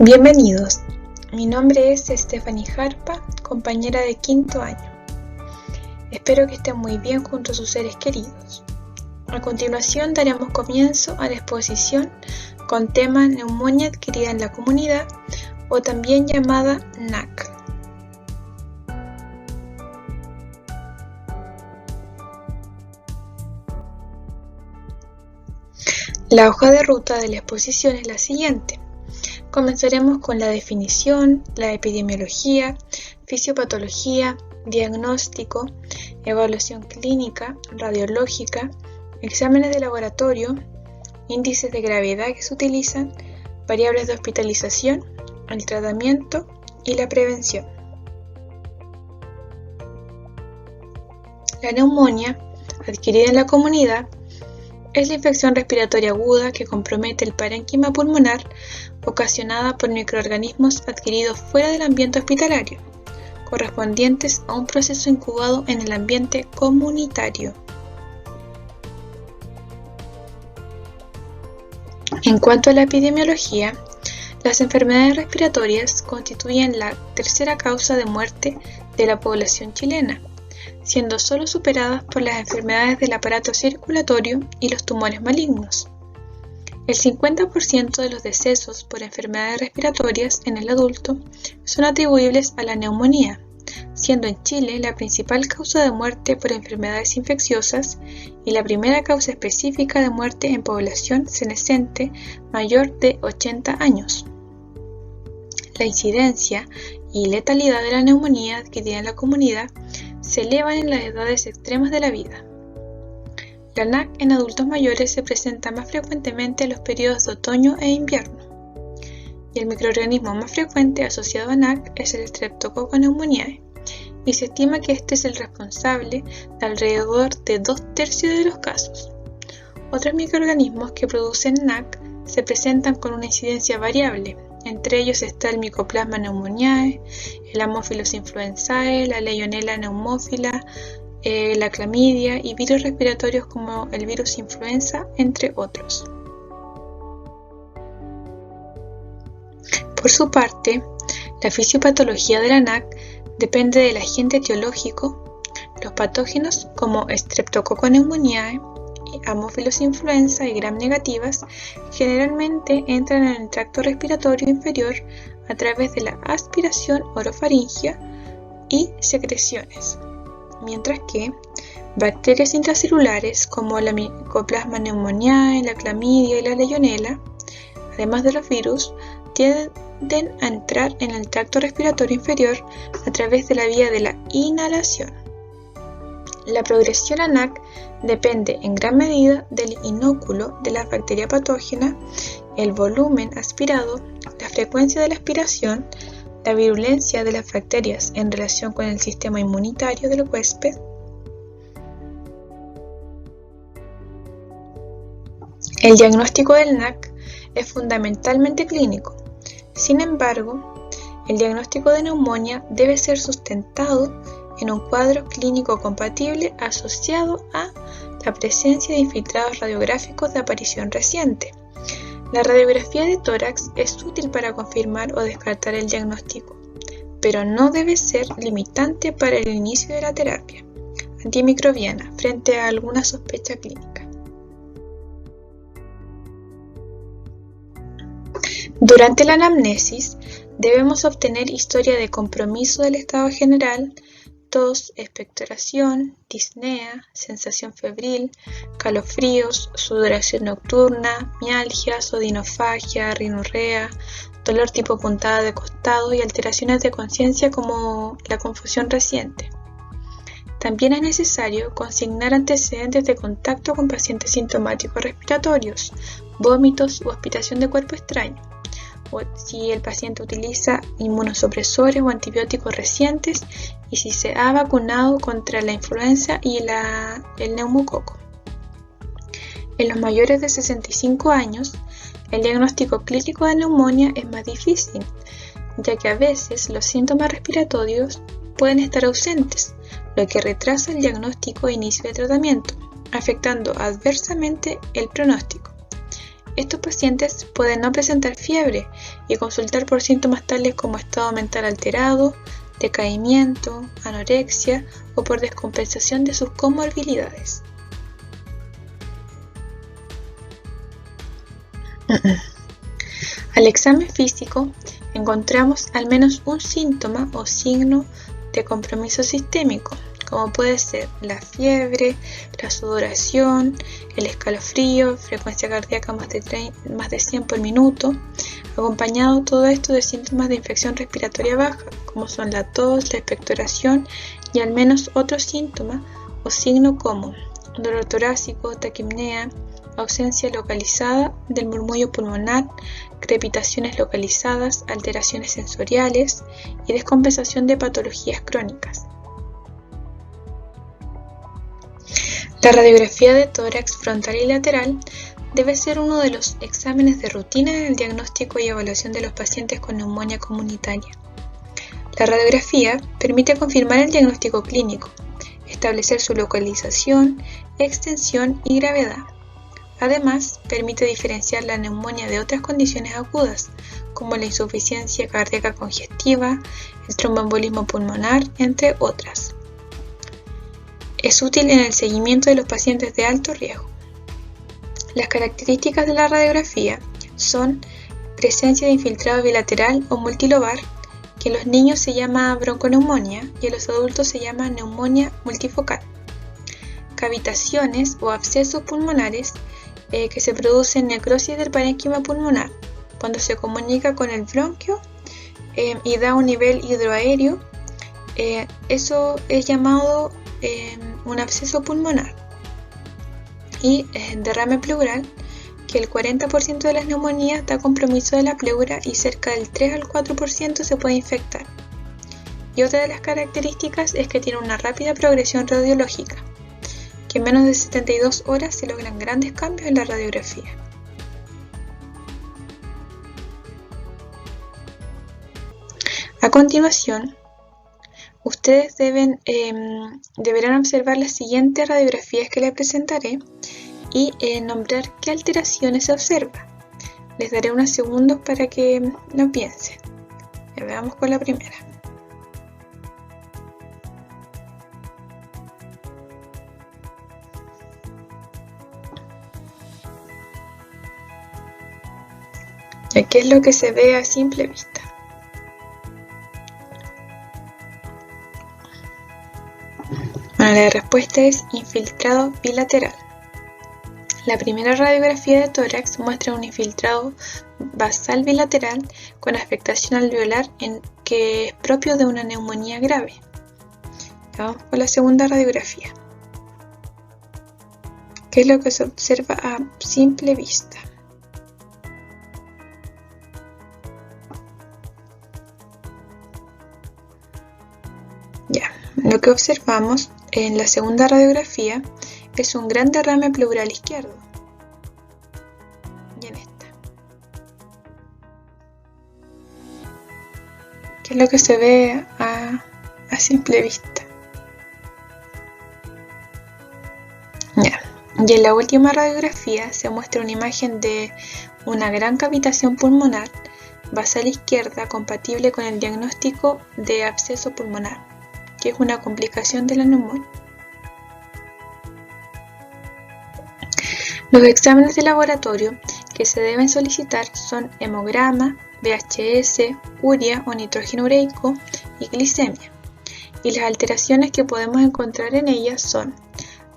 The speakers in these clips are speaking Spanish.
Bienvenidos, mi nombre es Stephanie Jarpa, compañera de quinto año. Espero que estén muy bien junto a sus seres queridos. A continuación daremos comienzo a la exposición con tema neumonía adquirida en la comunidad o también llamada NAC. La hoja de ruta de la exposición es la siguiente. Comenzaremos con la definición, la epidemiología, fisiopatología, diagnóstico, evaluación clínica, radiológica, exámenes de laboratorio, índices de gravedad que se utilizan, variables de hospitalización, el tratamiento y la prevención. La neumonía, adquirida en la comunidad, es la infección respiratoria aguda que compromete el parénquima pulmonar ocasionada por microorganismos adquiridos fuera del ambiente hospitalario, correspondientes a un proceso incubado en el ambiente comunitario. En cuanto a la epidemiología, las enfermedades respiratorias constituyen la tercera causa de muerte de la población chilena, siendo solo superadas por las enfermedades del aparato circulatorio y los tumores malignos. El 50% de los decesos por enfermedades respiratorias en el adulto son atribuibles a la neumonía, siendo en Chile la principal causa de muerte por enfermedades infecciosas y la primera causa específica de muerte en población senescente mayor de 80 años. La incidencia y letalidad de la neumonía adquirida en la comunidad se elevan en las edades extremas de la vida. La NAC en adultos mayores se presenta más frecuentemente en los periodos de otoño e invierno, y el microorganismo más frecuente asociado a NAC es el Streptococcus pneumoniae, y se estima que este es el responsable de alrededor de 2/3 de los casos. Otros microorganismos que producen NAC se presentan con una incidencia variable. Entre ellos está el Mycoplasma pneumoniae, el Haemophilus influenzae, la Legionella pneumófila, la clamidia y virus respiratorios como el virus influenza, entre otros. Por su parte, la fisiopatología de la NAC depende del agente etiológico. Los patógenos como Streptococcus pneumoniae, Haemophilus influenza y gram negativas generalmente entran en el tracto respiratorio inferior a través de la aspiración orofaringea y secreciones, mientras que bacterias intracelulares como la Mycoplasma pneumoniae, la clamidia y la Legionella, además de los virus, tienden a entrar en el tracto respiratorio inferior a través de la vía de la inhalación. La progresión a NAC depende en gran medida del inóculo de la bacteria patógena, el volumen aspirado, la frecuencia de la aspiración, la virulencia de las bacterias en relación con el sistema inmunitario del huésped, el diagnóstico del NAC es fundamentalmente clínico. Sin embargo, el diagnóstico de neumonía debe ser sustentado en un cuadro clínico compatible asociado a la presencia de infiltrados radiográficos de aparición reciente. La radiografía de tórax es útil para confirmar o descartar el diagnóstico, pero no debe ser limitante para el inicio de la terapia antimicrobiana frente a alguna sospecha clínica. Durante la anamnesis, debemos obtener historia de compromiso del estado general, tos, expectoración, disnea, sensación febril, calofríos, sudoración nocturna, mialgias, odinofagia, rinorrea, dolor tipo puntada de costado y alteraciones de conciencia como la confusión reciente. También es necesario consignar antecedentes de contacto con pacientes sintomáticos respiratorios, vómitos u aspiración de cuerpo extraño, o si el paciente utiliza inmunosupresores o antibióticos recientes y si se ha vacunado contra la influenza y el neumococo. En los mayores de 65 años, el diagnóstico clínico de neumonía es más difícil, ya que a veces los síntomas respiratorios pueden estar ausentes, lo que retrasa el diagnóstico e inicio de tratamiento, afectando adversamente el pronóstico. Estos pacientes pueden no presentar fiebre y consultar por síntomas tales como estado mental alterado, decaimiento, anorexia o por descompensación de sus comorbilidades. Al examen físico encontramos al menos un síntoma o signo de compromiso sistémico, como puede ser la fiebre, la sudoración, el escalofrío, frecuencia cardíaca más de 100 por minuto, acompañado todo esto de síntomas de infección respiratoria baja, como son la tos, la expectoración y al menos otro síntoma o signo como dolor torácico, taquipnea, ausencia localizada del murmullo pulmonar, crepitaciones localizadas, alteraciones sensoriales y descompensación de patologías crónicas. La radiografía de tórax frontal y lateral debe ser uno de los exámenes de rutina en el diagnóstico y evaluación de los pacientes con neumonía comunitaria. La radiografía permite confirmar el diagnóstico clínico, establecer su localización, extensión y gravedad. Además, permite diferenciar la neumonía de otras condiciones agudas, como la insuficiencia cardíaca congestiva, el tromboembolismo pulmonar, entre otras. Es útil en el seguimiento de los pacientes de alto riesgo. Las características de la radiografía son presencia de infiltrado bilateral o multilobar, que en los niños se llama bronconeumonía y en los adultos se llama neumonía multifocal. Cavitaciones o abscesos pulmonares que se producen necrosis del parénquima pulmonar cuando se comunica con el bronquio y da un nivel hidroaéreo. Eso es llamado un absceso pulmonar. Y derrame pleural, que el 40% de las neumonías da compromiso de la pleura y cerca del 3 al 4% se puede infectar. Y otra de las características es que tiene una rápida progresión radiológica, que en menos de 72 horas se logran grandes cambios en la radiografía. A continuación, ustedes deberán observar las siguientes radiografías que les presentaré y nombrar qué alteraciones se observan. Les daré unos segundos para que lo piensen. Ya veamos con la primera. ¿Y qué es lo que se ve a simple vista? Bueno, la respuesta es infiltrado bilateral. La primera radiografía de tórax muestra un infiltrado basal bilateral con afectación alveolar que es propio de una neumonía grave. Vamos con la segunda radiografía. ¿Qué es lo que se observa a simple vista? Ya, lo que observamos en la segunda radiografía es un gran derrame pleural izquierdo. Y en esta, ¿qué es lo que se ve a simple vista? Ya. Y en la última radiografía se muestra una imagen de una gran cavitación pulmonar basal izquierda compatible con el diagnóstico de absceso pulmonar, que es una complicación de la neumonía. Los exámenes de laboratorio que se deben solicitar son hemograma, VHS, urea o nitrógeno ureico y glicemia. Y las alteraciones que podemos encontrar en ellas son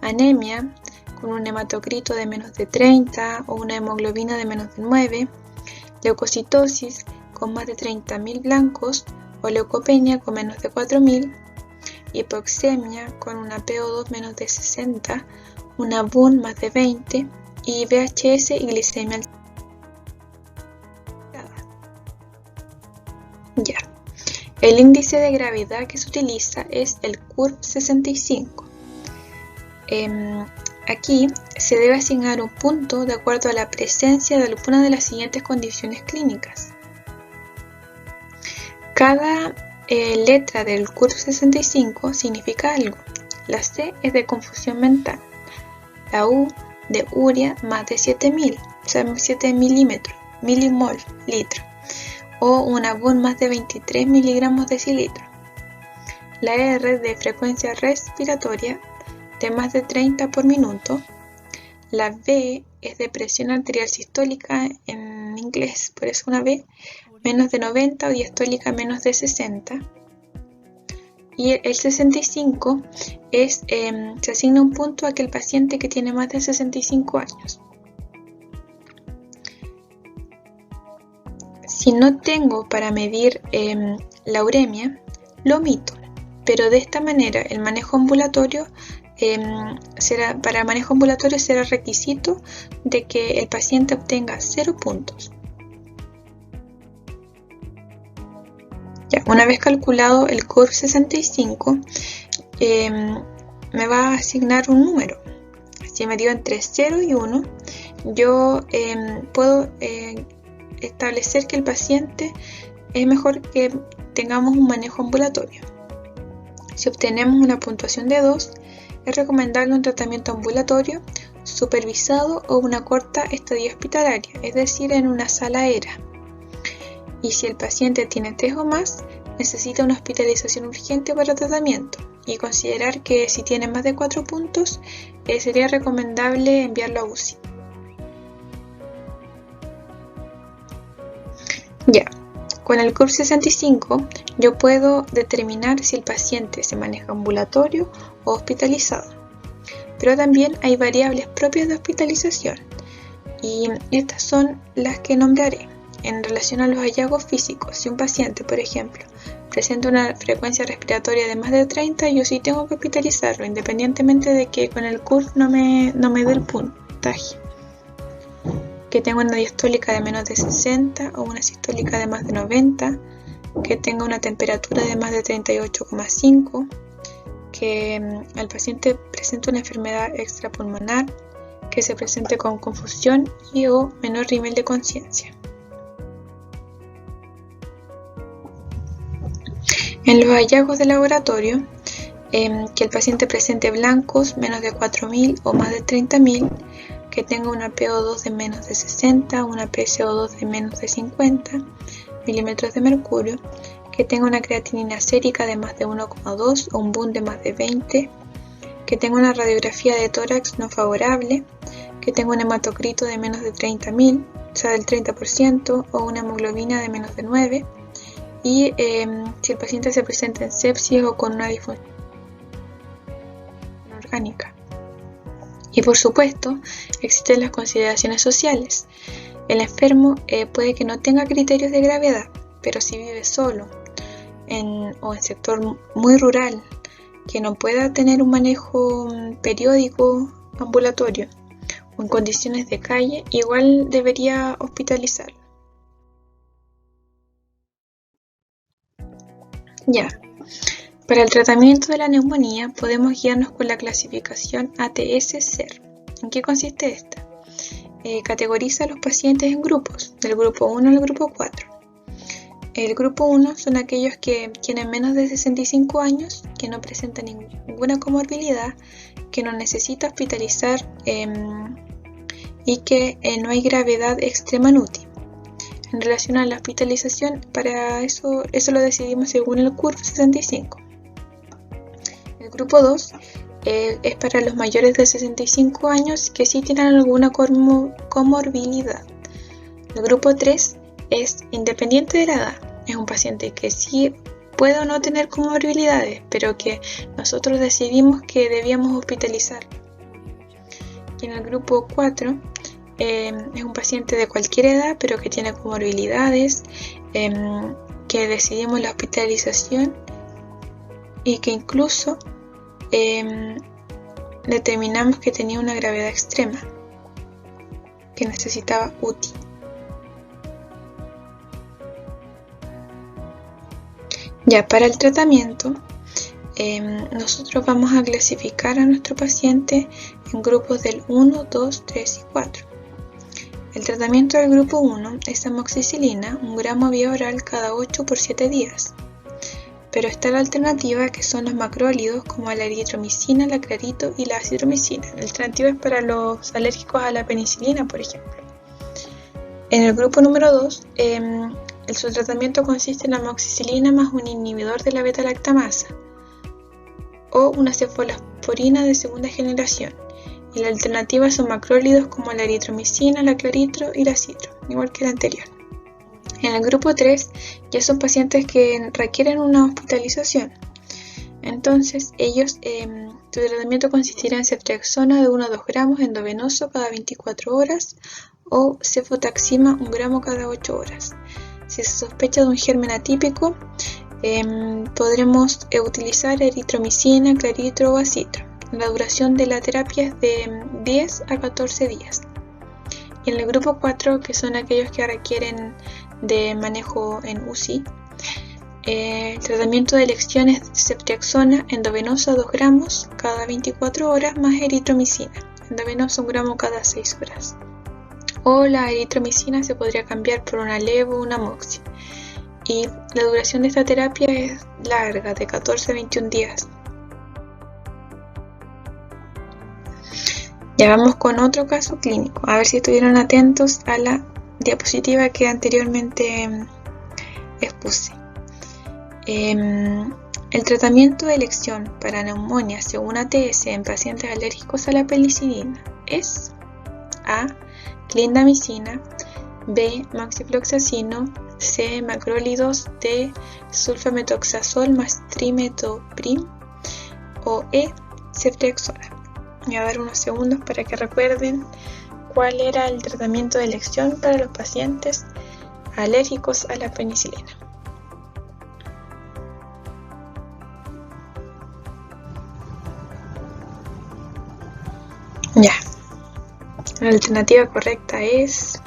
anemia con un hematocrito de menos de 30 o una hemoglobina de menos de 9, leucocitosis con más de 30.000 blancos o leucopenia con menos de 4.000, hipoxemia con una PO2 menos de 60, una BUN más de 20 y VHS y glicemia alterada. Ya. El índice de gravedad que se utiliza es el CURB-65. Aquí se debe asignar un punto de acuerdo a la presencia de alguna de las siguientes condiciones clínicas. Cada letra del CURB-65 significa algo. La C es de confusión mental, la U de urea más de 7.000, 7 milimol litro, o una BUN más de 23 miligramos decilitro. La R de frecuencia respiratoria de más de 30 por minuto. La V es de presión arterial sistólica en inglés, por eso una V, menos de 90 o diastólica menos de 60. Y el 65 se asigna un punto a aquel paciente que tiene más de 65 años. Si no tengo para medir la uremia, lo omito, pero de esta manera el manejo ambulatorio será requisito de que el paciente obtenga 0 puntos. Ya, una vez calculado el CURB 65, me va a asignar un número. Si me dio entre 0 y 1, yo puedo establecer que el paciente es mejor que tengamos un manejo ambulatorio. Si obtenemos una puntuación de 2, es recomendable un tratamiento ambulatorio, supervisado o una corta estadía hospitalaria, es decir, en una sala aérea. Y si el paciente tiene 3 o más, necesita una hospitalización urgente para tratamiento. Y considerar que si tiene más de 4 puntos, sería recomendable enviarlo a UCI. Ya, con el CURB 65 yo puedo determinar si el paciente se maneja ambulatorio o hospitalizado. Pero también hay variables propias de hospitalización y estas son las que nombraré. En relación a los hallazgos físicos, si un paciente, por ejemplo, presenta una frecuencia respiratoria de más de 30, yo sí tengo que hospitalizarlo, independientemente de que con el CURB no me dé el puntaje. Que tenga una diastólica de menos de 60 o una sistólica de más de 90, que tenga una temperatura de más de 38,5, que el paciente presente una enfermedad extrapulmonar, que se presente con confusión y o menor nivel de conciencia. En los hallazgos de laboratorio, que el paciente presente blancos menos de 4.000 o más de 30.000, que tenga una PO2 de menos de 60, una PCO2 de menos de 50 milímetros de mercurio, que tenga una creatinina sérica de más de 1,2 o un BUN de más de 20, que tenga una radiografía de tórax no favorable, que tenga un hematocrito de menos de 30.000, o sea del 30%, o una hemoglobina de menos de 9, y si el paciente se presenta en sepsis o con una disfunción orgánica. Y por supuesto, existen las consideraciones sociales. El enfermo puede que no tenga criterios de gravedad, pero si vive solo o en sector muy rural, que no pueda tener un manejo periódico ambulatorio o en condiciones de calle, igual debería hospitalizarlo. Ya. Para el tratamiento de la neumonía podemos guiarnos con la clasificación ATS-SER. ¿En qué consiste esta? Categoriza a los pacientes en grupos, del grupo 1 al grupo 4. El grupo 1 son aquellos que tienen menos de 65 años, que no presentan ninguna comorbilidad, que no necesita hospitalizar y que no hay gravedad extrema en UTI. En relación a la hospitalización, para eso lo decidimos según el CURB 65. El grupo 2 es para los mayores de 65 años que sí tienen alguna comorbilidad. El grupo 3 es independiente de la edad. Es un paciente que sí puede o no tener comorbilidades, pero que nosotros decidimos que debíamos hospitalizarlo. Y en el grupo 4 es un paciente de cualquier edad, pero que tiene comorbilidades, que decidimos la hospitalización y que incluso determinamos que tenía una gravedad extrema, que necesitaba UTI. Ya para el tratamiento, nosotros vamos a clasificar a nuestro paciente en grupos del 1, 2, 3 y 4. El tratamiento del grupo 1 es amoxicilina, 1 gramo vía oral cada 8 por 7 días. Pero está la alternativa, que son los macrólidos como la eritromicina, la clarito y la acitromicina. La alternativa es para los alérgicos a la penicilina, por ejemplo. En el grupo número 2, su tratamiento consiste en amoxicilina más un inhibidor de la beta-lactamasa o una cefalosporina de segunda generación. Y la alternativa son macrólidos como la eritromicina, la cloritro y la citro, igual que la anterior. En el grupo 3 ya son pacientes que requieren una hospitalización. Entonces, su tratamiento consistirá en ceftriaxona de 1 a 2 gramos endovenoso cada 24 horas o cefotaxima 1 gramo cada 8 horas. Si se sospecha de un germen atípico, podremos utilizar eritromicina, cloritro o acitro. La duración de la terapia es de 10 a 14 días. Y en el grupo 4, que son aquellos que requieren de manejo en UCI, el tratamiento de elección es ceftriaxona endovenosa 2 gramos cada 24 horas más eritromicina, endovenosa 1 gramo cada 6 horas. O la eritromicina se podría cambiar por una levo o una moxi. Y la duración de esta terapia es larga, de 14 a 21 días. Ya vamos con otro caso clínico, a ver si estuvieron atentos a la diapositiva que anteriormente expuse. El tratamiento de elección para neumonía según ATS en pacientes alérgicos a la penicilina es A. Clindamicina, B. Moxifloxacino, C. Macrólidos, D. Sulfametoxazol más trimetoprim o E. Ceftriaxona. Voy a dar unos segundos para que recuerden cuál era el tratamiento de elección para los pacientes alérgicos a la penicilina. Ya, la alternativa correcta es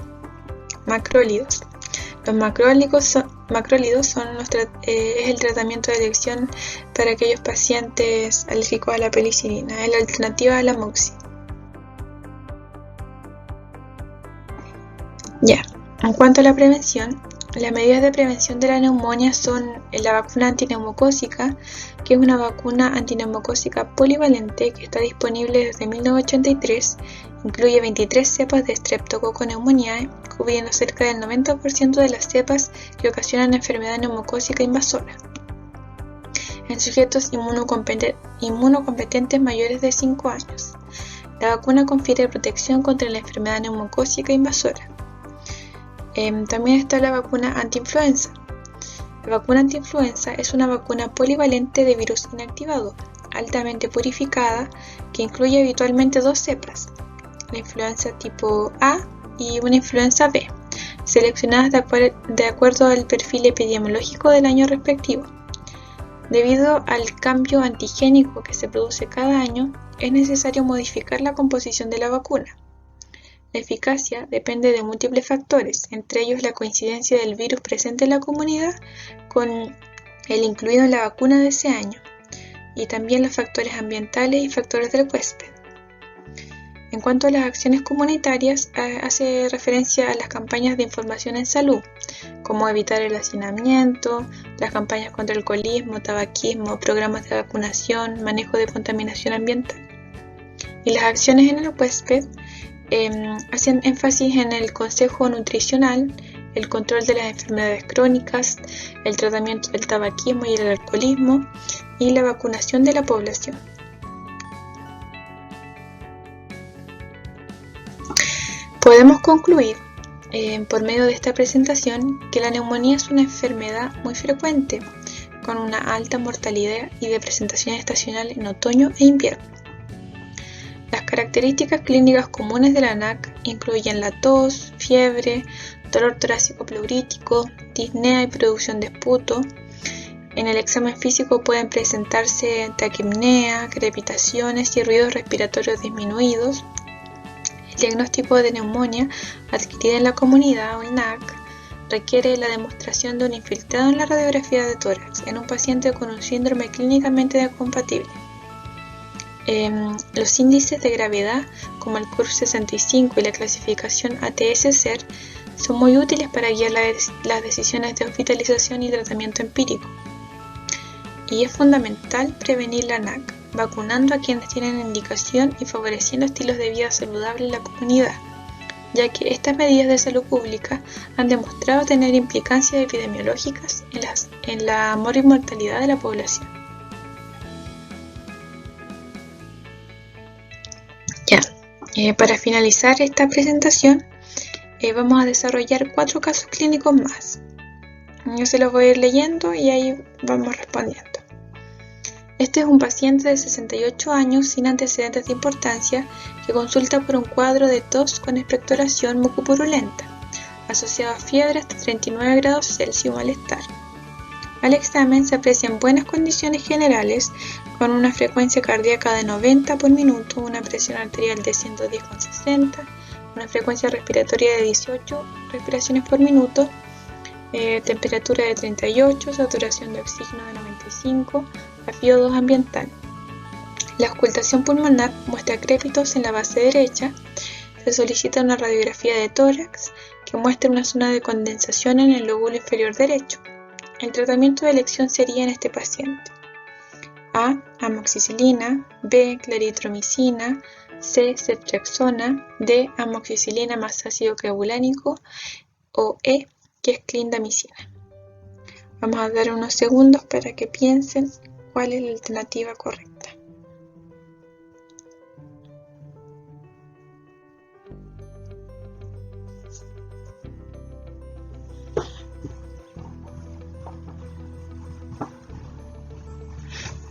macrólidos. Los macrólidos son es el tratamiento de elección para aquellos pacientes alérgicos a la penicilina, es la alternativa a la moxi. Ya, en cuanto a la prevención, las medidas de prevención de la neumonía son la vacuna antineumocócica, que es una vacuna antineumocócica polivalente que está disponible desde 1983, incluye 23 cepas de Streptococcus pneumoniae, cubriendo cerca del 90% de las cepas que ocasionan enfermedad neumocócica invasora en sujetos inmunocompetentes mayores de 5 años. La vacuna confiere protección contra la enfermedad neumocócica invasora. También está la vacuna antiinfluenza. La vacuna antiinfluenza es una vacuna polivalente de virus inactivado, altamente purificada, que incluye habitualmente 2 cepas, la influenza tipo A y una influenza B, seleccionadas de acuerdo al perfil epidemiológico del año respectivo. Debido al cambio antigénico que se produce cada año, es necesario modificar la composición de la vacuna. La eficacia depende de múltiples factores, entre ellos la coincidencia del virus presente en la comunidad con el incluido en la vacuna de ese año, y también los factores ambientales y factores del huésped. En cuanto a las acciones comunitarias, hace referencia a las campañas de información en salud, como evitar el hacinamiento, las campañas contra el alcoholismo, tabaquismo, programas de vacunación, manejo de contaminación ambiental. Y las acciones en el huésped hacen énfasis en el consejo nutricional, el control de las enfermedades crónicas, el tratamiento del tabaquismo y el alcoholismo y la vacunación de la población. Podemos concluir por medio de esta presentación que la neumonía es una enfermedad muy frecuente, con una alta mortalidad y de presentación estacional en otoño e invierno. Las características clínicas comunes de la NAC incluyen la tos, fiebre, dolor torácico pleurítico, disnea y producción de esputo. En el examen físico pueden presentarse taquipnea, crepitaciones y ruidos respiratorios disminuidos. El diagnóstico de neumonía adquirida en la comunidad o el NAC requiere la demostración de un infiltrado en la radiografía de tórax en un paciente con un síndrome clínicamente compatible. Los índices de gravedad, como el CURV 65 y la clasificación ATS-CER, son muy útiles para guiar las decisiones de hospitalización y tratamiento empírico. Y es fundamental prevenir la NAC, vacunando a quienes tienen indicación y favoreciendo estilos de vida saludables en la comunidad. ya que estas medidas de salud pública han demostrado tener implicancias epidemiológicas en la mortalidad de la población. Para finalizar esta presentación, vamos a desarrollar 4 casos clínicos más. Yo se los voy a ir leyendo y ahí vamos respondiendo. Este es un paciente de 68 años sin antecedentes de importancia que consulta por un cuadro de tos con expectoración mucopurulenta, asociado a fiebre hasta 39 grados Celsius y malestar. Al examen se aprecian buenas condiciones generales, con una frecuencia cardíaca de 90 por minuto, una presión arterial de 110,60, una frecuencia respiratoria de 18 respiraciones por minuto, temperatura de 38, saturación de oxígeno de 95, FiO2 ambiental. La auscultación pulmonar muestra crépitos en la base derecha. Se solicita una radiografía de tórax que muestra una zona de condensación en el lóbulo inferior derecho. El tratamiento de elección sería en este paciente: A. Amoxicilina, B. Claritromicina, C. Ceftriaxona, D. Amoxicilina más ácido clavulánico o E. que es clindamicina. Vamos a dar unos segundos para que piensen cuál es la alternativa correcta.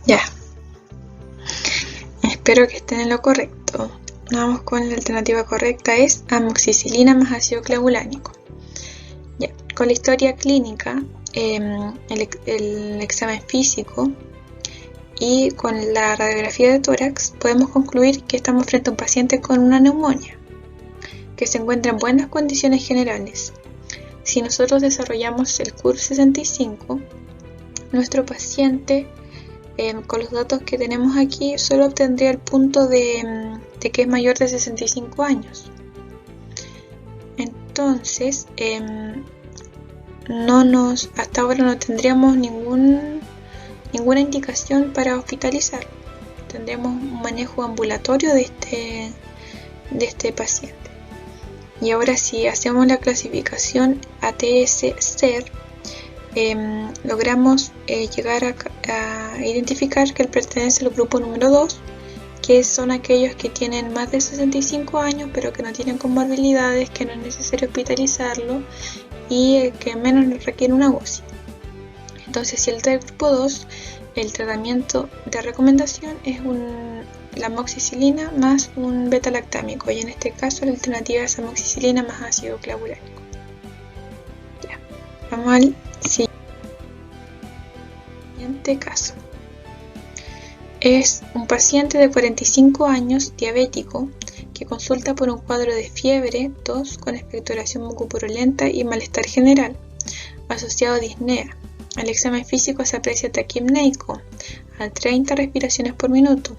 Ya. Espero que estén en lo correcto. Vamos con la alternativa correcta, es amoxicilina más ácido clavulánico. Ya. Con la historia clínica, el examen físico y con la radiografía de tórax podemos concluir que estamos frente a un paciente con una neumonía que se encuentra en buenas condiciones generales. Si nosotros desarrollamos el CUR 65, nuestro paciente, con los datos que tenemos aquí, solo obtendría el punto de que es mayor de 65 años. Entonces, hasta ahora no tendríamos ninguna indicación para hospitalizarlo. Tendremos un manejo ambulatorio de este paciente. Y ahora, si hacemos la clasificación ATS-SER, logramos llegar a identificar que él pertenece al grupo número 2, que son aquellos que tienen más de 65 años pero que no tienen comorbilidades, que no es necesario hospitalizarlo y que menos requiere una UCI. Entonces, si el del grupo 2, el tratamiento de recomendación es la amoxicilina más un beta-lactámico, y en este caso la alternativa es amoxicilina más ácido clavulánico. Ya, vamos al siguiente caso. Es un paciente de 45 años diabético que consulta por un cuadro de fiebre, tos con expectoración mucopurulenta y malestar general, asociado a disnea. Al examen físico se aprecia taquipneico a 30 respiraciones por minuto,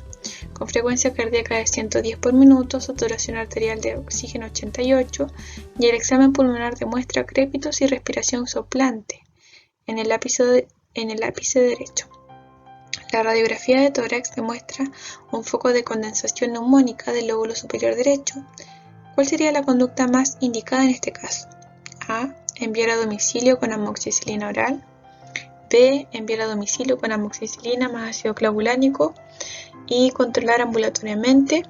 con frecuencia cardíaca de 110 por minuto, saturación arterial de oxígeno 88, y el examen pulmonar demuestra crépitos y respiración soplante en el ápice derecho. La radiografía de tórax demuestra un foco de condensación neumónica del lóbulo superior derecho. ¿Cuál sería la conducta más indicada en este caso? A. Enviar a domicilio con amoxicilina oral. B. Enviar a domicilio con amoxicilina más ácido clavulánico y controlar ambulatoriamente.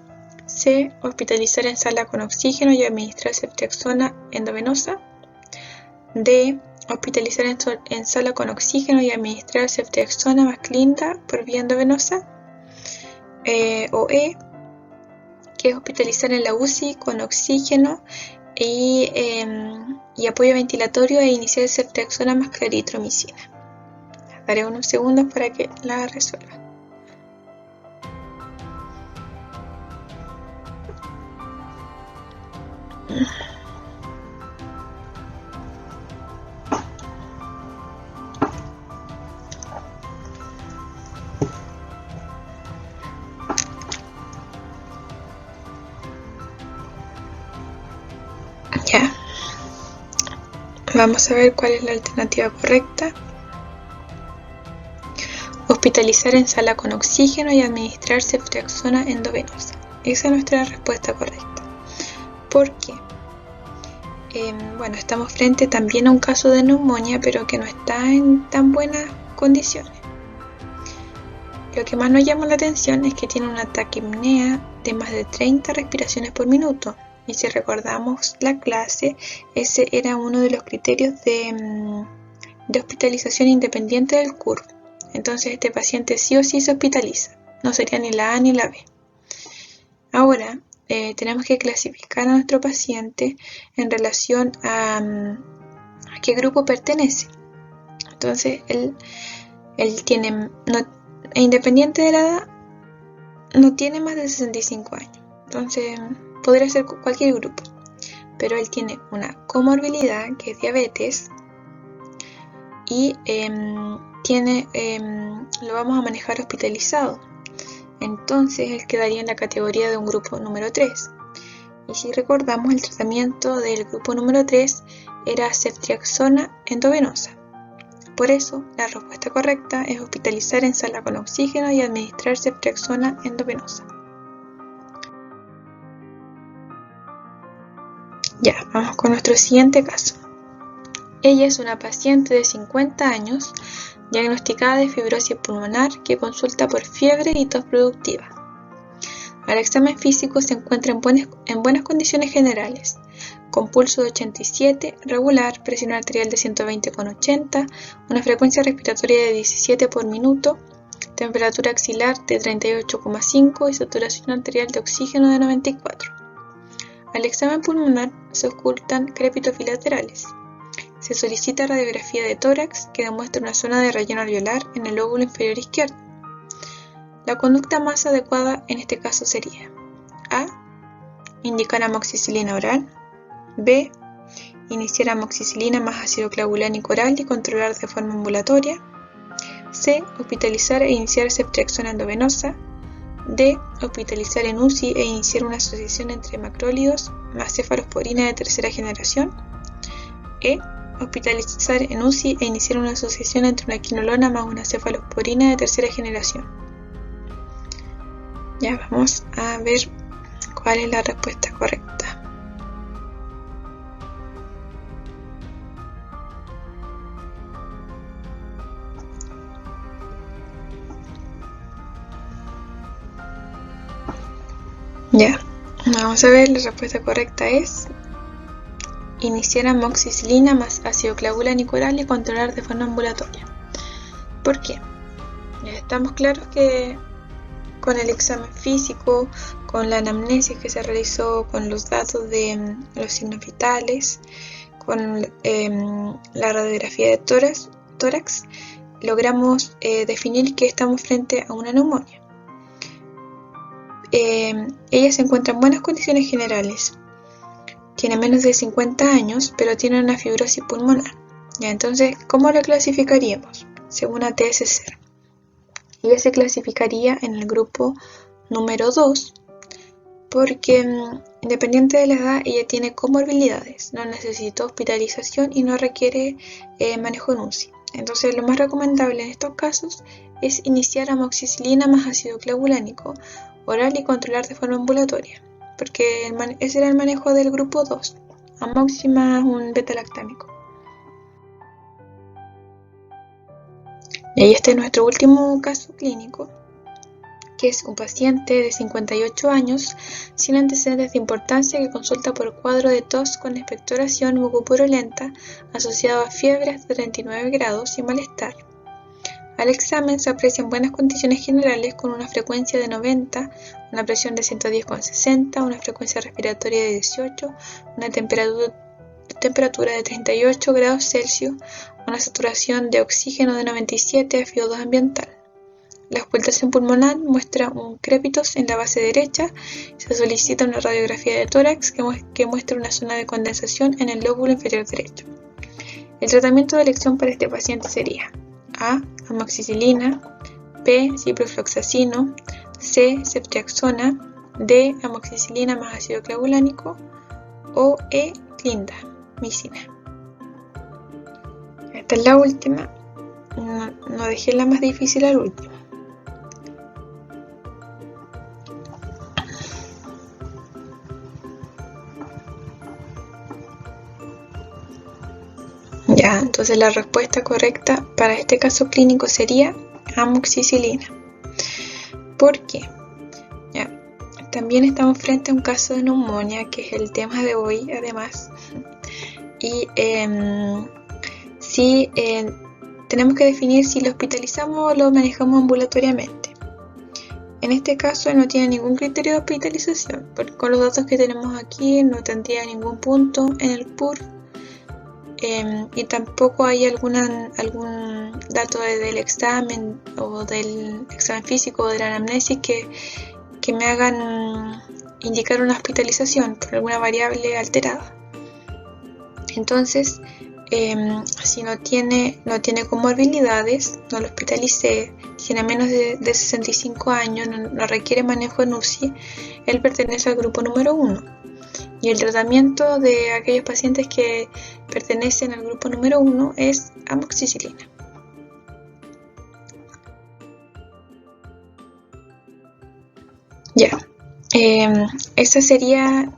C. Hospitalizar en sala con oxígeno y administrar ceftriaxona endovenosa. D. Hospitalizar en sala con oxígeno y administrar ceftriaxona más clinda por vía endovenosa. O E. Que es hospitalizar en la UCI con oxígeno y apoyo ventilatorio e iniciar ceftriaxona más claritromicina. Daré unos segundos para que la resuelvan. Ya. Vamos a ver cuál es la alternativa correcta. Hospitalizar en sala con oxígeno y administrar ceftriaxona endovenosa. Esa es nuestra respuesta correcta. ¿Por qué? bueno, estamos frente también a un caso de neumonía, pero que no está en tan buenas condiciones. Lo que más nos llama la atención es que tiene una taquipnea de más de 30 respiraciones por minuto. Y si recordamos la clase, ese era uno de los criterios de hospitalización independiente del CUR. Entonces este paciente sí o sí se hospitaliza. No sería ni la A ni la B. Ahora tenemos que clasificar a nuestro paciente en relación a qué grupo pertenece. Entonces él tiene, independiente de la edad, no tiene más de 65 años. Entonces podría ser cualquier grupo. Pero él tiene una comorbilidad que es diabetes y lo vamos a manejar hospitalizado. Entonces él quedaría en la categoría de un grupo número 3. Y si recordamos, el tratamiento del grupo número 3 era ceftriaxona endovenosa. Por eso, la respuesta correcta es hospitalizar en sala con oxígeno y administrar ceftriaxona endovenosa. Ya, vamos con nuestro siguiente caso. Ella es una paciente de 50 años diagnosticada de fibrosis pulmonar que consulta por fiebre y tos productiva. Al examen físico se encuentra en buenas condiciones generales, con pulso de 87, regular, presión arterial de 120,80, una frecuencia respiratoria de 17 por minuto, temperatura axilar de 38,5 y saturación arterial de oxígeno de 94. Al examen pulmonar se ocultan crépitos bilaterales. Se solicita radiografía de tórax que demuestra una zona de relleno alveolar en el lóbulo inferior izquierdo. La conducta más adecuada en este caso sería: A. Indicar amoxicilina oral. B. Iniciar amoxicilina más ácido clavulánico oral y controlar de forma ambulatoria. C. Hospitalizar e iniciar ceftriaxona endovenosa. D. Hospitalizar en UCI e iniciar una asociación entre macrólidos más cefalosporina de tercera generación. E. Hospitalizar en UCI e iniciar una asociación entre una quinolona más una cefalosporina de tercera generación. Ya vamos a ver cuál es la respuesta correcta. Ya, vamos a ver, la respuesta correcta es iniciar amoxicilina más ácido clavulánico oral y controlar de forma ambulatoria. ¿Por qué? Ya estamos claros que con el examen físico, con la anamnesis que se realizó, con los datos de los signos vitales, con la radiografía de tórax, logramos definir que estamos frente a una neumonía. Ella se encuentra en buenas condiciones generales. Tiene menos de 50 años, pero tiene una fibrosis pulmonar. Ya, entonces, ¿cómo lo clasificaríamos? Según ATS-0. Ella se clasificaría en el grupo número 2 porque, independiente de la edad, ella tiene comorbilidades, no necesita hospitalización y no requiere manejo en UCI. Entonces, lo más recomendable en estos casos es iniciar amoxicilina más ácido clavulánico oral y controlar de forma ambulatoria, porque ese era el manejo del grupo 2, amoxi más un beta-lactámico. Y este es nuestro último caso clínico, que es un paciente de 58 años sin antecedentes de importancia que consulta por cuadro de tos con expectoración mucopurulenta asociado a fiebre hasta 39 grados y malestar. Al examen se aprecian buenas condiciones generales con una frecuencia de 90, una presión de 110,60, una frecuencia respiratoria de 18, una temperatura de 38 grados Celsius, una saturación de oxígeno de 97, FiO2 ambiental. La auscultación pulmonar muestra un crépitos en la base derecha. Se solicita una radiografía de tórax que muestra una zona de condensación en el lóbulo inferior derecho. El tratamiento de elección para este paciente sería: A. Amoxicilina. B. Ciprofloxacino. C. Ceftriaxona. D. Amoxicilina más ácido clavulánico. O E. Clindamicina. Esta es la última. No dejé la más difícil al último. Ya, entonces la respuesta correcta para este caso clínico sería amoxicilina. ¿Por qué? Ya, también estamos frente a un caso de neumonía, que es el tema de hoy, además. Y tenemos que definir si lo hospitalizamos o lo manejamos ambulatoriamente. En este caso no tiene ningún criterio de hospitalización, porque con los datos que tenemos aquí no tendría ningún punto en el PUR, y tampoco hay algún dato del examen o del examen físico o de la anamnesis que me hagan indicar una hospitalización por alguna variable alterada. Entonces, si no tiene comorbilidades, no lo hospitalicé, tiene menos de 65 años, no requiere manejo en UCI, él pertenece al grupo número 1. Y el tratamiento de aquellos pacientes que pertenecen al grupo número 1 es amoxicilina. Ya, esos serían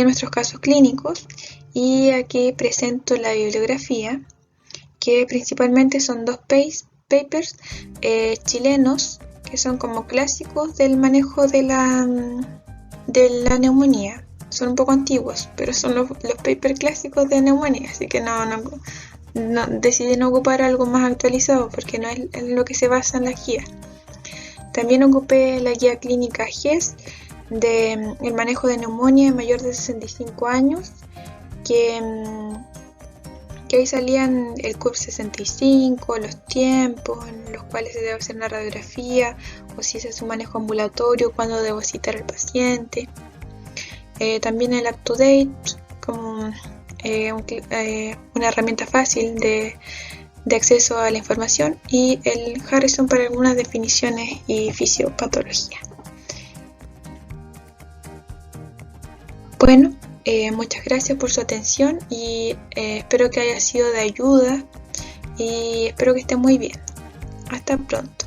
nuestros casos clínicos, y aquí presento la bibliografía, que principalmente son 2 papers chilenos, que son como clásicos del manejo de la neumonía. Son un poco antiguos, pero son los papers clásicos de neumonía, así que decidí no ocupar algo más actualizado porque no es en lo que se basa en la guía. También ocupé la guía clínica GES del manejo de neumonía en mayor de 65 años, que ahí salían el CUP 65, los tiempos en los cuales se debe hacer una radiografía, o si se hace un manejo ambulatorio, cuándo debo citar al paciente. También el UpToDate, como una herramienta fácil de acceso a la información, y el Harrison para algunas definiciones y fisiopatología. Bueno, muchas gracias por su atención y espero que haya sido de ayuda y espero que estén muy bien. Hasta pronto.